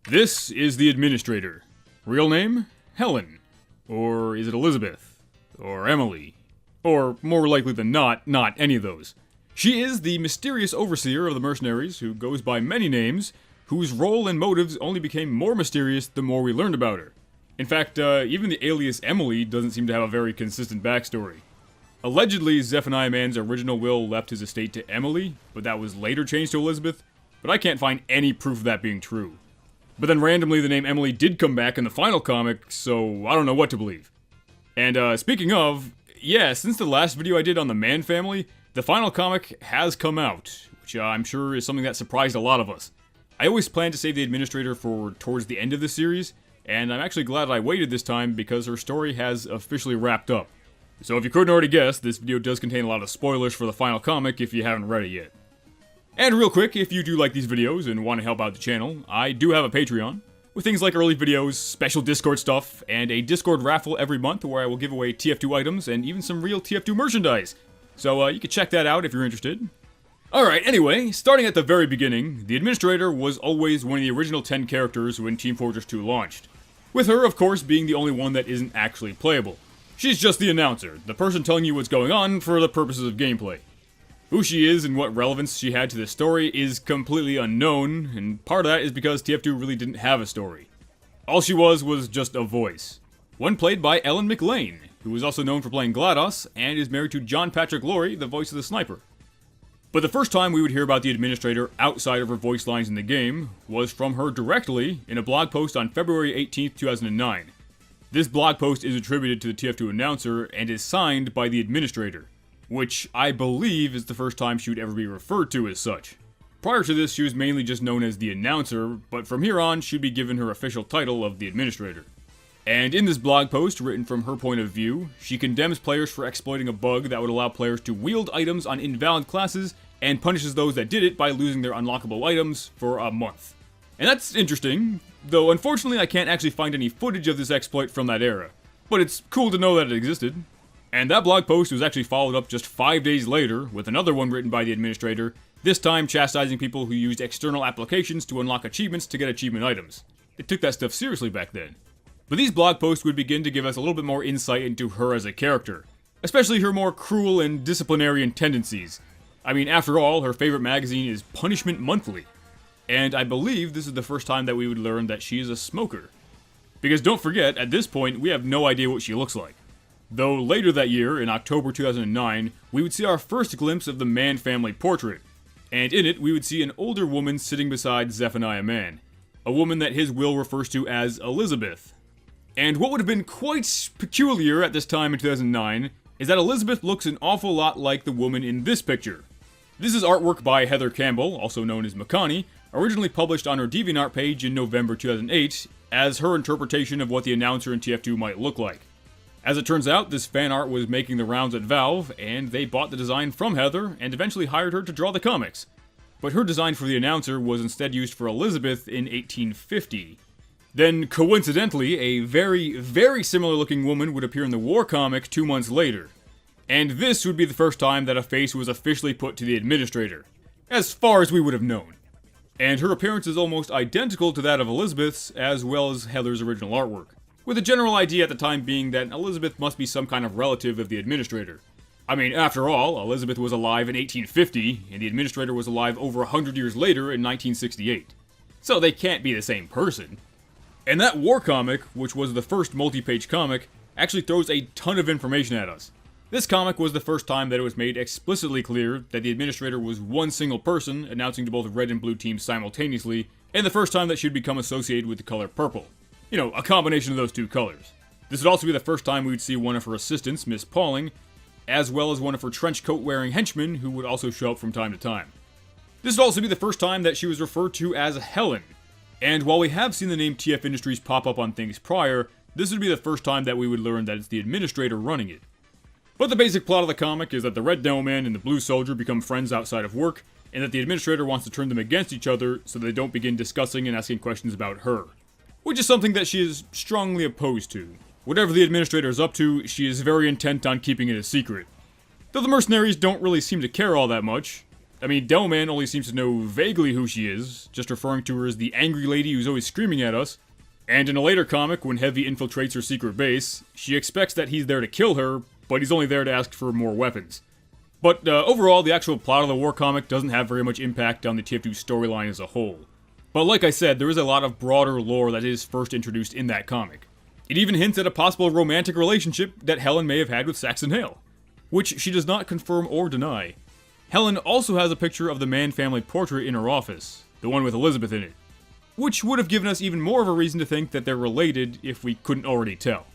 This is the Administrator. Real name? Helen. Or is it Elizabeth? Or Emily? Or, more likely than not any of those. She is the mysterious overseer of the mercenaries who goes by many names, whose role and motives only became more mysterious the more we learned about her. In fact, even the alias Emily doesn't seem to have a very consistent backstory. Allegedly, Zephaniah Man's original will left his estate to Emily, but that was later changed to Elizabeth, but I can't find any proof of that being true. But then randomly the name Emily did come back in the final comic, so I don't know what to believe. And speaking of, yeah, since the last video I did on the Mann family, the final comic has come out, which I'm sure is something that surprised a lot of us. I always planned to save the Administrator for towards the end of the series, and I'm actually glad I waited this time because her story has officially wrapped up. So if you couldn't already guess, this video does contain a lot of spoilers for the final comic if you haven't read it yet. And real quick, if you do like these videos and want to help out the channel, I do have a Patreon, with things like early videos, special Discord stuff, and a Discord raffle every month where I will give away TF2 items and even some real TF2 merchandise. So you can check that out if you're interested. Alright, anyway, starting at the very beginning, the Administrator was always one of the original 10 characters when Team Fortress 2 launched. With her, of course, being the only one that isn't actually playable. She's just the announcer, the person telling you what's going on for the purposes of gameplay. Who she is and what relevance she had to the story is completely unknown, and part of that is because TF2 really didn't have a story. All she was just a voice. One played by Ellen McLean, who is also known for playing GLaDOS, and is married to John Patrick Laurie, the voice of the Sniper. But the first time we would hear about the Administrator outside of her voice lines in the game was from her directly in a blog post on February 18th, 2009. This blog post is attributed to the TF2 announcer and is signed by the Administrator, which I believe is the first time she would ever be referred to as such. Prior to this, she was mainly just known as the announcer, but from here on, she'd be given her official title of the Administrator. And in this blog post, written from her point of view, she condemns players for exploiting a bug that would allow players to wield items on invalid classes, and punishes those that did it by losing their unlockable items for a month. And that's interesting, though unfortunately I can't actually find any footage of this exploit from that era. But it's cool to know that it existed. And that blog post was actually followed up just 5 days later with another one written by the Administrator, this time chastising people who used external applications to unlock achievements to get achievement items. They took that stuff seriously back then. But these blog posts would begin to give us a little bit more insight into her as a character, especially her more cruel and disciplinarian tendencies. I mean, after all, her favorite magazine is Punishment Monthly. And I believe this is the first time that we would learn that she is a smoker. Because don't forget, at this point, we have no idea what she looks like. Though later that year, in October 2009, we would see our first glimpse of the Mann family portrait. And in it, we would see an older woman sitting beside Zephaniah Mann. A woman that his will refers to as Elizabeth. And what would have been quite peculiar at this time in 2009 is that Elizabeth looks an awful lot like the woman in this picture. This is artwork by Heather Campbell, also known as Makani, originally published on her DeviantArt page in November 2008, as her interpretation of what the announcer in TF2 might look like. As it turns out, this fan art was making the rounds at Valve, and they bought the design from Heather, and eventually hired her to draw the comics. But her design for the announcer was instead used for Elizabeth in 1850. Then, coincidentally, a very, very similar looking woman would appear in the War comic 2 months later. And this would be the first time that a face was officially put to the Administrator, as far as we would have known. And her appearance is almost identical to that of Elizabeth's, as well as Heather's original artwork, with the general idea at the time being that Elizabeth must be some kind of relative of the Administrator. I mean, after all, Elizabeth was alive in 1850, and the Administrator was alive over 100 years later in 1968. So they can't be the same person. And that War comic, which was the first multi-page comic, actually throws a ton of information at us. This comic was the first time that it was made explicitly clear that the Administrator was one single person, announcing to both red and blue teams simultaneously, and the first time that she'd become associated with the color purple. You know, a combination of those two colors. This would also be the first time we would see one of her assistants, Miss Pauling, as well as one of her trench coat wearing henchmen who would also show up from time to time. This would also be the first time that she was referred to as Helen. And while we have seen the name TF Industries pop up on things prior, this would be the first time that we would learn that it's the Administrator running it. But the basic plot of the comic is that the Red Demoman and the Blue Soldier become friends outside of work, and that the Administrator wants to turn them against each other so they don't begin discussing and asking questions about her. Which is something that she is strongly opposed to. Whatever the Administrator is up to, she is very intent on keeping it a secret. Though the mercenaries don't really seem to care all that much. I mean, Delman only seems to know vaguely who she is, just referring to her as the angry lady who's always screaming at us. And in a later comic, when Heavy infiltrates her secret base, she expects that he's there to kill her, but he's only there to ask for more weapons. But overall, the actual plot of the war comic doesn't have very much impact on the TF2 storyline as a whole. But like I said, there is a lot of broader lore that is first introduced in that comic. It even hints at a possible romantic relationship that Helen may have had with Saxon Hale, which she does not confirm or deny. Helen also has a picture of the Mann family portrait in her office, the one with Elizabeth in it, which would have given us even more of a reason to think that they're related if we couldn't already tell.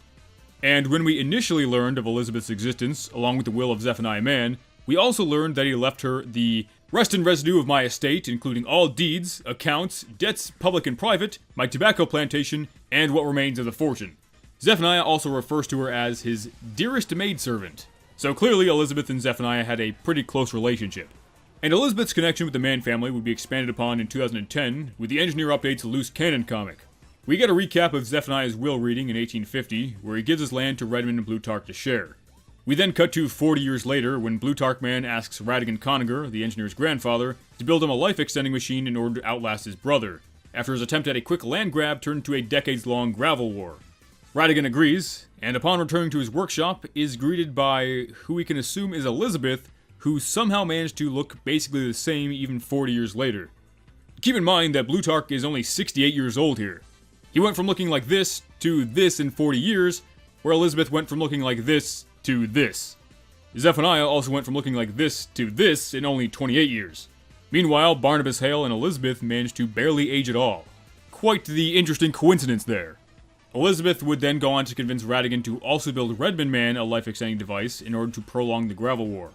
And when we initially learned of Elizabeth's existence, along with the will of Zephaniah Mann, we also learned that he left her the rest and residue of my estate, including all deeds, accounts, debts, public and private, my tobacco plantation, and what remains of the fortune. Zephaniah also refers to her as his dearest maidservant. So clearly Elizabeth and Zephaniah had a pretty close relationship. And Elizabeth's connection with the Mann family would be expanded upon in 2010 with the Engineer Update's Loose Cannon comic. We get a recap of Zephaniah's will reading in 1850, where he gives his land to Redmond and Plutarch to share. We then cut to 40 years later when Plutarch Man asks Radigan Coninger, the engineer's grandfather, to build him a life-extending machine in order to outlast his brother, after his attempt at a quick land grab turned into a decades-long gravel war. Radigan agrees, and upon returning to his workshop, is greeted by who we can assume is Elizabeth, who somehow managed to look basically the same even 40 years later. Keep in mind that Plutarch is only 68 years old here. He went from looking like this to this in 40 years, where Elizabeth went from looking like this to this. Zephaniah also went from looking like this to this in only 28 years. Meanwhile, Barnabas Hale and Elizabeth managed to barely age at all. Quite the interesting coincidence there. Elizabeth would then go on to convince Radigan to also build Redmond Man a life-extending device in order to prolong the gravel war.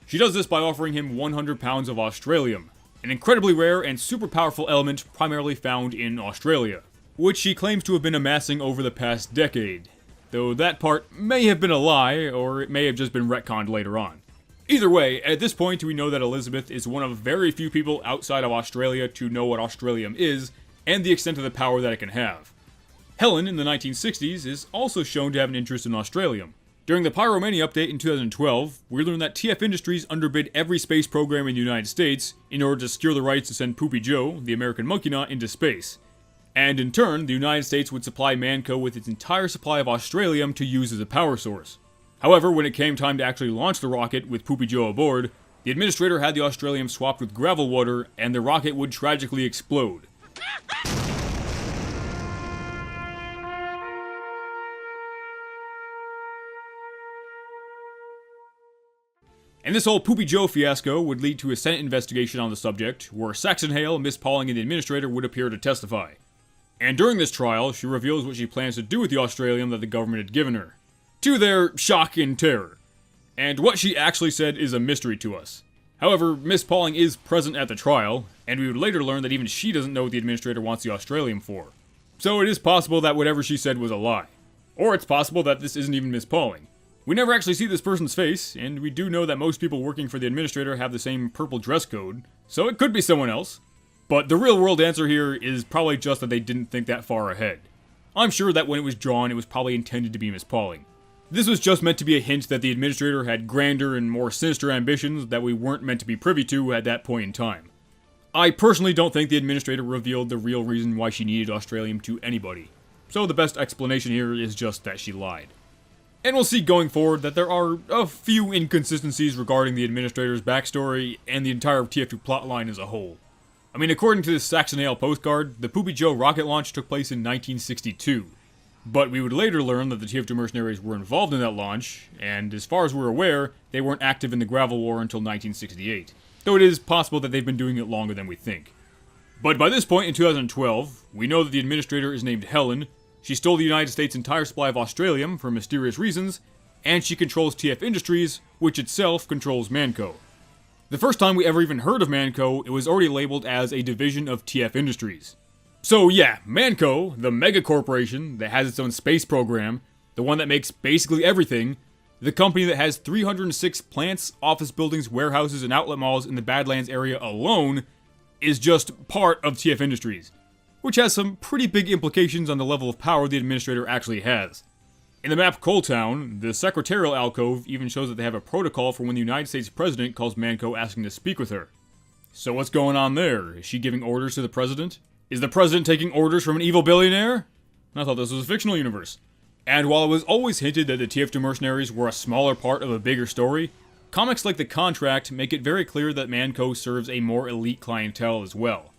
She does this by offering him 100 pounds of Australium, an incredibly rare and super powerful element primarily found in Australia, which she claims to have been amassing over the past decade, though that part may have been a lie, or it may have just been retconned later on. Either way, at this point we know that Elizabeth is one of very few people outside of Australia to know what Australium is, and the extent of the power that it can have. Helen, in the 1960s, is also shown to have an interest in Australium. During the Pyromania update in 2012, we learned that TF Industries underbid every space program in the United States in order to secure the rights to send Poopy Joe, the American monkeynaut, into space. And in turn, the United States would supply Manco with its entire supply of Australium to use as a power source. However, when it came time to actually launch the rocket with Poopy Joe aboard, the administrator had the Australium swapped with gravel water, and the rocket would tragically explode. And this whole Poopy Joe fiasco would lead to a Senate investigation on the subject, where Saxon Hale, Miss Pauling, and the administrator would appear to testify. And during this trial, she reveals what she plans to do with the Australium that the government had given her, to their shock and terror. And what she actually said is a mystery to us. However, Miss Pauling is present at the trial, and we would later learn that even she doesn't know what the administrator wants the Australium for. So it is possible that whatever she said was a lie. Or it's possible that this isn't even Miss Pauling. We never actually see this person's face, and we do know that most people working for the administrator have the same purple dress code, so it could be someone else. But the real world answer here is probably just that they didn't think that far ahead. I'm sure that when it was drawn, it was probably intended to be Miss Pauling. This was just meant to be a hint that the administrator had grander and more sinister ambitions that we weren't meant to be privy to at that point in time. I personally don't think the administrator revealed the real reason why she needed Australium to anybody, so the best explanation here is just that she lied. And we'll see going forward that there are a few inconsistencies regarding the administrator's backstory and the entire TF2 plotline as a whole. I mean, according to this Saxon Hale postcard, the Poopy Joe rocket launch took place in 1962. But we would later learn that the TF2 mercenaries were involved in that launch, and as far as we're aware, they weren't active in the Gravel War until 1968. Though it is possible that they've been doing it longer than we think. But by this point in 2012, we know that the administrator is named Helen. She stole the United States' entire supply of Australium for mysterious reasons, and she controls TF Industries, which itself controls Manco. The first time we ever even heard of Manco, it was already labeled as a division of TF Industries. So yeah, Manco, the mega corporation that has its own space program, the one that makes basically everything, the company that has 306 plants, office buildings, warehouses, and outlet malls in the Badlands area alone, is just part of TF Industries, which has some pretty big implications on the level of power the administrator actually has. In the map Coal Town, the secretarial alcove even shows that they have a protocol for when the United States president calls Manco asking to speak with her. So what's going on there? Is she giving orders to the president? Is the president taking orders from an evil billionaire? I thought this was a fictional universe. And while it was always hinted that the TF2 mercenaries were a smaller part of a bigger story, comics like The Contract make it very clear that Manco serves a more elite clientele as well.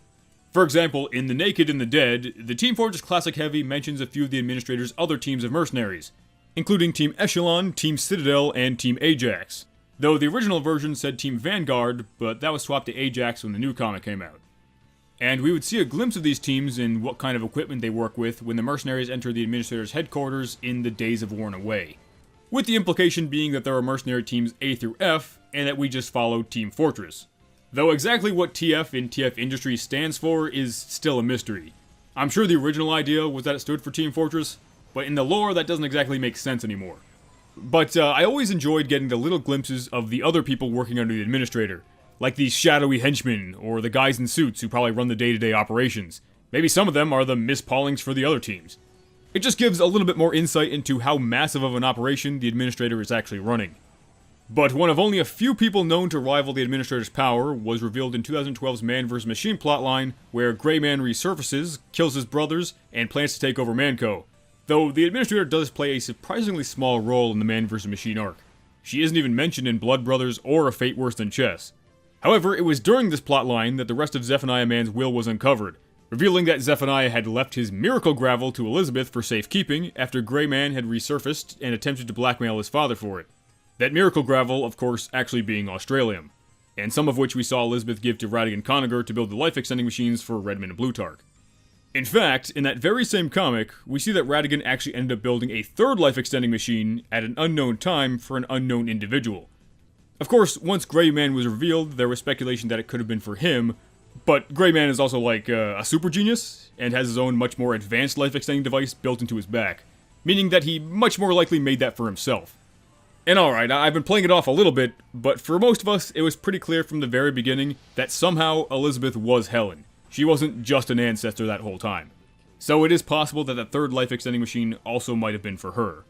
For example, in The Naked and the Dead, the Team Fortress Classic Heavy mentions a few of the Administrator's other teams of mercenaries, including Team Echelon, Team Citadel, and Team Ajax. Though the original version said Team Vanguard, but that was swapped to Ajax when the new comic came out. And we would see a glimpse of these teams and what kind of equipment they work with when the mercenaries enter the Administrator's headquarters in the Days of Worn Away. With the implication being that there are mercenary teams A through F, and that we just follow Team Fortress. Though exactly what TF in TF Industries stands for is still a mystery. I'm sure the original idea was that it stood for Team Fortress, but in the lore that doesn't exactly make sense anymore. But I always enjoyed getting the little glimpses of the other people working under the Administrator, like these shadowy henchmen, or the guys in suits who probably run the day-to-day operations. Maybe some of them are the Miss Paulings for the other teams. It just gives a little bit more insight into how massive of an operation the Administrator is actually running. But one of only a few people known to rival the Administrator's power was revealed in 2012's Man vs. Machine plotline, where Grey Man resurfaces, kills his brothers, and plans to take over Manco. Though the Administrator does play a surprisingly small role in the Man vs. Machine arc. She isn't even mentioned in Blood Brothers or A Fate Worse Than Chess. However, it was during this plotline that the rest of Zephaniah Man's will was uncovered, revealing that Zephaniah had left his miracle gravel to Elizabeth for safekeeping after Grey Man had resurfaced and attempted to blackmail his father for it. That miracle gravel, of course, actually being Australium, and some of which we saw Elizabeth give to Radigan Conager to build the life-extending machines for Redmond and Plutarch. In fact, in that very same comic, we see that Radigan actually ended up building a third life-extending machine at an unknown time for an unknown individual. Of course, once Grey Man was revealed, there was speculation that it could have been for him, but Grey Man is also like a super genius, and has his own much more advanced life-extending device built into his back, meaning that he much more likely made that for himself. And alright, I've been playing it off a little bit, but for most of us, it was pretty clear from the very beginning that somehow Elizabeth was Helen. She wasn't just an ancestor that whole time. So it is possible that the third life-extending machine also might have been for her.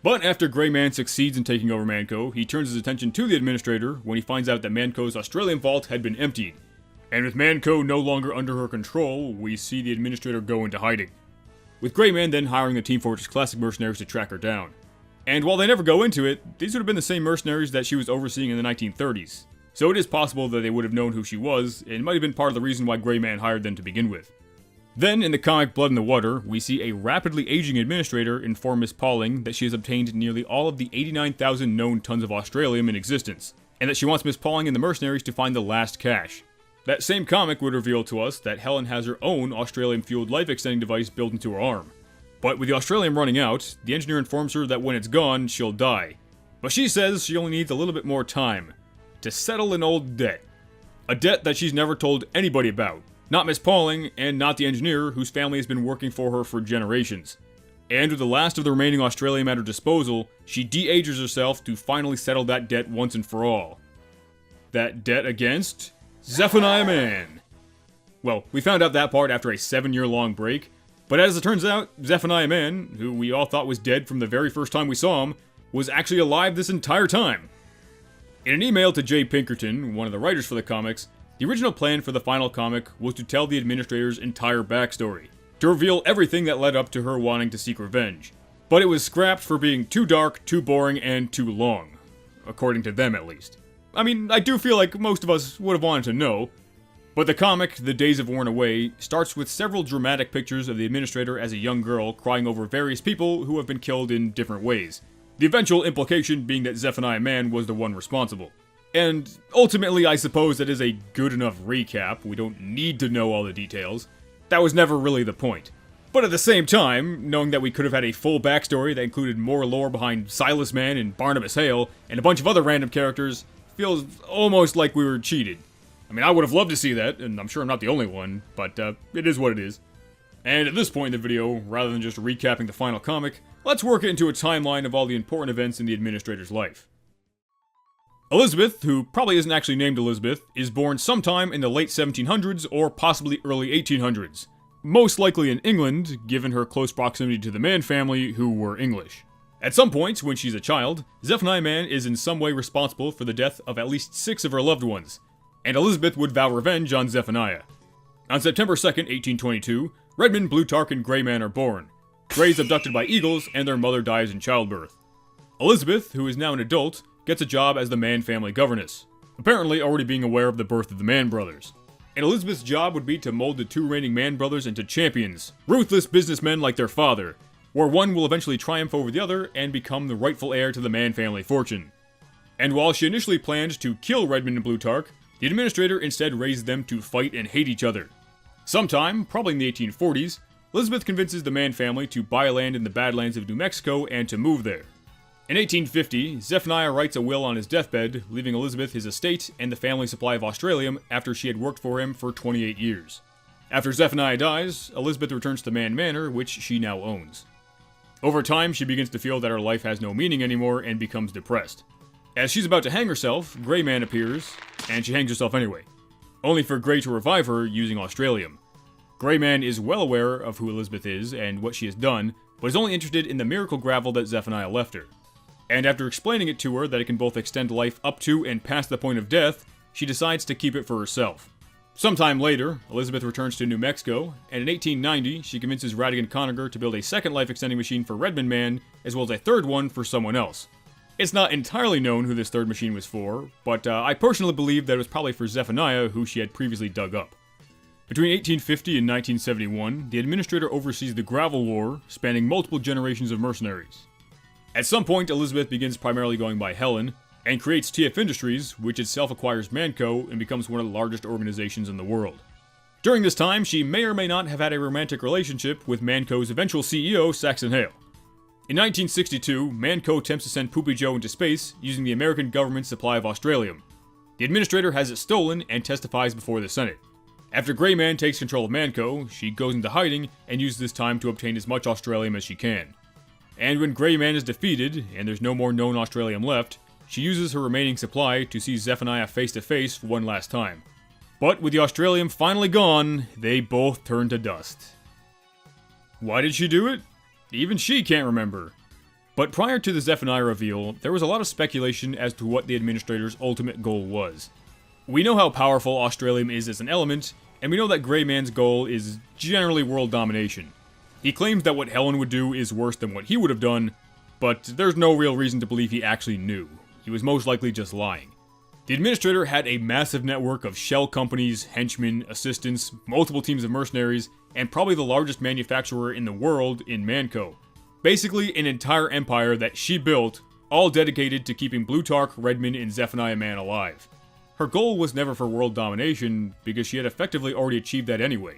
But after Grey Man succeeds in taking over Manco, he turns his attention to the Administrator when he finds out that Manco's Australian vault had been emptied. And with Manco no longer under her control, we see the Administrator go into hiding. With Grey Man then hiring the Team Fortress Classic mercenaries to track her down. And while they never go into it, these would have been the same mercenaries that she was overseeing in the 1930s. So it is possible that they would have known who she was, and might have been part of the reason why Grey Man hired them to begin with. Then, in the comic Blood in the Water, we see a rapidly aging Administrator inform Miss Pauling that she has obtained nearly all of the 89,000 known tons of Australium in existence, and that she wants Miss Pauling and the mercenaries to find the last cache. That same comic would reveal to us that Helen has her own Australium-fueled life-extending device built into her arm. But with the Australium running out, the engineer informs her that when it's gone, she'll die. But she says she only needs a little bit more time to settle an old debt. A debt that she's never told anybody about. Not Miss Pauling, and not the engineer, whose family has been working for her for generations. And with the last of the remaining Australium at her disposal, she de-ages herself to finally settle that debt once and for all. That debt against Zephaniah Man. Well, we found out that part after a 7-year-long break, but as it turns out, Zephaniah Man, who we all thought was dead from the very first time we saw him, was actually alive this entire time. In an email to Jay Pinkerton, one of the writers for the comics, the original plan for the final comic was to tell the Administrator's entire backstory, to reveal everything that led up to her wanting to seek revenge. But it was scrapped for being too dark, too boring, and too long. According to them, at least. I mean, I do feel like most of us would have wanted to know. But the comic, The Days of Worn Away, starts with several dramatic pictures of the Administrator as a young girl crying over various people who have been killed in different ways. The eventual implication being that Zephaniah Man was the one responsible. And ultimately, I suppose that is a good enough recap. We don't need to know all the details. That was never really the point. But at the same time, knowing that we could have had a full backstory that included more lore behind Silas Man and Barnabas Hale, and a bunch of other random characters, feels almost like we were cheated. I mean, I would have loved to see that, and I'm sure I'm not the only one, but it is what it is. And at this point in the video, rather than just recapping the final comic, let's work it into a timeline of all the important events in the Administrator's life. Elizabeth, who probably isn't actually named Elizabeth, is born sometime in the late 1700s or possibly early 1800s. Most likely in England, given her close proximity to the Mann family, who were English. At some point, when she's a child, Zephaniah Man is in some way responsible for the death of at least 6 of her loved ones. and Elizabeth would vow revenge on Zephaniah. On September 2nd, 1822, Redmond, Blutarch, and Greyman are born. Grey is abducted by eagles, and their mother dies in childbirth. Elizabeth, who is now an adult, gets a job as the Mann family governess, apparently already being aware of the birth of the Mann brothers. And Elizabeth's job would be to mold the two reigning Mann brothers into champions, ruthless businessmen like their father, where one will eventually triumph over the other and become the rightful heir to the Mann family fortune. And while she initially planned to kill Redmond and Blutarch, the administrator instead raised them to fight and hate each other. Sometime, probably in the 1840s, Elizabeth convinces the Mann family to buy land in the Badlands of New Mexico and to move there. In 1850, Zephaniah writes a will on his deathbed, leaving Elizabeth his estate and the family supply of Australium after she had worked for him for 28 years. After Zephaniah dies, Elizabeth returns to Mann Manor, which she now owns. Over time, she begins to feel that her life has no meaning anymore and becomes depressed. As she's about to hang herself, Greyman appears, and she hangs herself anyway, only for Grey to revive her using Australium. Greyman is well aware of who Elizabeth is and what she has done, but is only interested in the miracle gravel that Zephaniah left her. And after explaining it to her that it can both extend life up to and past the point of death, she decides to keep it for herself. Sometime later, Elizabeth returns to New Mexico, and in 1890, she convinces Radigan Conacher to build a second life-extending machine for Redmond Man, as well as a third one for someone else. It's not entirely known who this third machine was for, but I personally believe that it was probably for Zephaniah, who she had previously dug up. Between 1850 and 1971, the administrator oversees the Gravel War, spanning multiple generations of mercenaries. At some point, Elizabeth begins primarily going by Helen, and creates TF Industries, which itself acquires Manco and becomes one of the largest organizations in the world. During this time, she may or may not have had a romantic relationship with Manco's eventual CEO, Saxon Hale. In 1962, Manco attempts to send Poopy Joe into space using the American government's supply of Australium. The administrator has it stolen and testifies before the Senate. After Greyman takes control of Manco, she goes into hiding and uses this time to obtain as much Australium as she can. And when Greyman is defeated, and there's no more known Australium left, she uses her remaining supply to see Zephaniah face to face for one last time. But with the Australium finally gone, they both turn to dust. Why did she do it? Even she can't remember. But prior to the Zephaniah reveal, there was a lot of speculation as to what the administrator's ultimate goal was. We know how powerful Australium is as an element, and we know that Greyman's goal is generally world domination. He claims that what Helen would do is worse than what he would have done, but there's no real reason to believe he actually knew. He was most likely just lying. The administrator had a massive network of shell companies, henchmen, assistants, multiple teams of mercenaries, and probably the largest manufacturer in the world in Manco. Basically an entire empire that she built, all dedicated to keeping Blutarch, Redmond, and Zephaniah Man alive. Her goal was never for world domination, because she had effectively already achieved that anyway.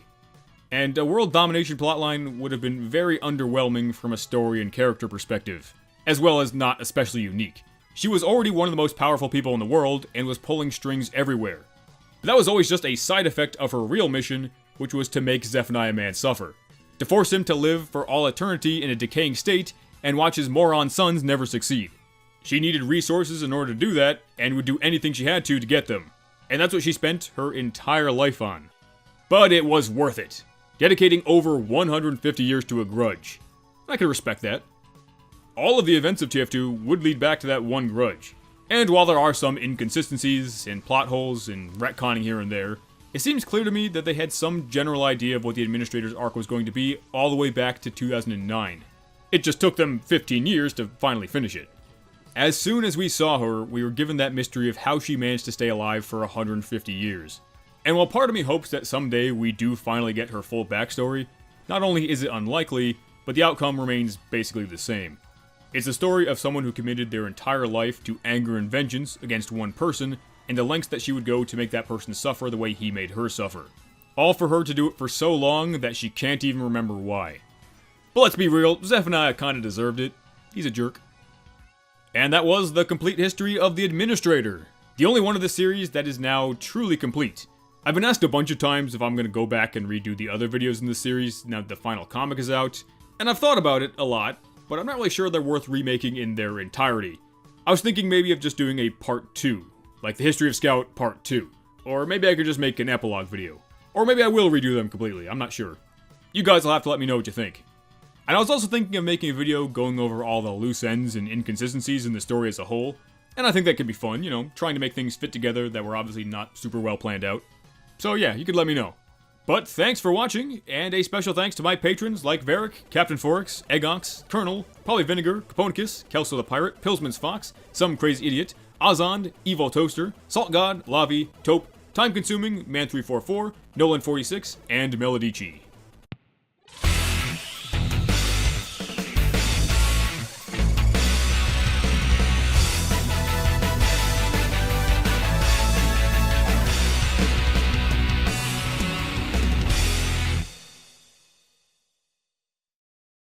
And a world domination plotline would have been very underwhelming from a story and character perspective, as well as not especially unique. She was already one of the most powerful people in the world, and was pulling strings everywhere. But that was always just a side effect of her real mission, which was to make Zephaniah Man suffer. To force him to live for all eternity in a decaying state, and watch his moron sons never succeed. She needed resources in order to do that, and would do anything she had to get them. And that's what she spent her entire life on. But it was worth it. Dedicating over 150 years to a grudge. I could respect that. All of the events of TF2 would lead back to that one grudge. And while there are some inconsistencies and plot holes and retconning here and there, it seems clear to me that they had some general idea of what the administrator's arc was going to be all the way back to 2009. It just took them 15 years to finally finish it. As soon as we saw her, we were given that mystery of how she managed to stay alive for 150 years. And while part of me hopes that someday we do finally get her full backstory, not only is it unlikely, but the outcome remains basically the same. It's the story of someone who committed their entire life to anger and vengeance against one person, and the lengths that she would go to make that person suffer the way he made her suffer. All for her to do it for so long that she can't even remember why. But let's be real, Zephaniah kinda deserved it. He's a jerk. And that was the complete history of the Administrator. The only one of the series that is now truly complete. I've been asked a bunch of times if I'm going to go back and redo the other videos in the series now that the final comic is out, and I've thought about it a lot, but I'm not really sure they're worth remaking in their entirety. I was thinking maybe of just doing a part 2, like the History of Scout part 2, or maybe I could just make an epilogue video, or maybe I will redo them completely, I'm not sure. You guys will have to let me know what you think. And I was also thinking of making a video going over all the loose ends and inconsistencies in the story as a whole, And I think that could be fun, you know, trying to make things fit together that were obviously not super well planned out. So yeah, you could let me know. But thanks for watching, and a special thanks to my patrons like Varric, Captain Forex, Eggox, Colonel, Polyvinegar, Caponicus, Kelso the Pirate, Pillsman's Fox, Some Crazy Idiot, Ozond, Evo Toaster, Salt God, Lavi, Taupe, Time Consuming, Man344, Nolan46, and Melodici.